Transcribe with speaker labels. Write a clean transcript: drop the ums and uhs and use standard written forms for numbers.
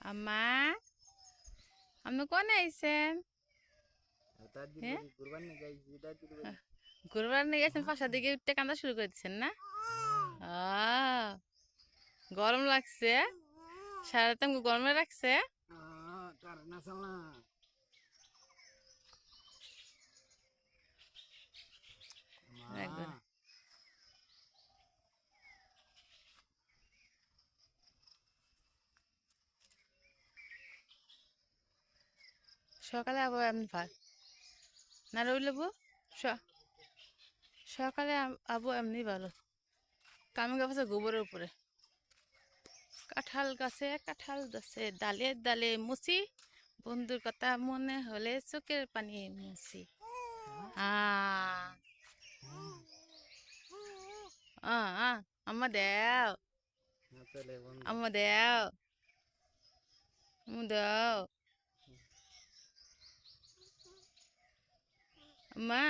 Speaker 1: আম্মা আপনি কোনে আইছেন? হ্যাঁ, ঘুরবার নিয়ে গেছেন, পাশা দিকে উঠতে কান্দা শুরু করে দিচ্ছেন না? গরম লাগছে? সারাতে গরমে রাখছে? একবারে। সকালে আবার এমনি ভাত না রইল বউ। সকালে আবু এমনি ভালো। কামি গাছে গোবরের উপরে কাঁঠাল গাছে ডালে ডালে মুছি, বন্ধুর কথা মনে হলে চোখের পানি মুছি। আম্মা দেও, আম্মা দেও, আম্মা দেও, আম্মা।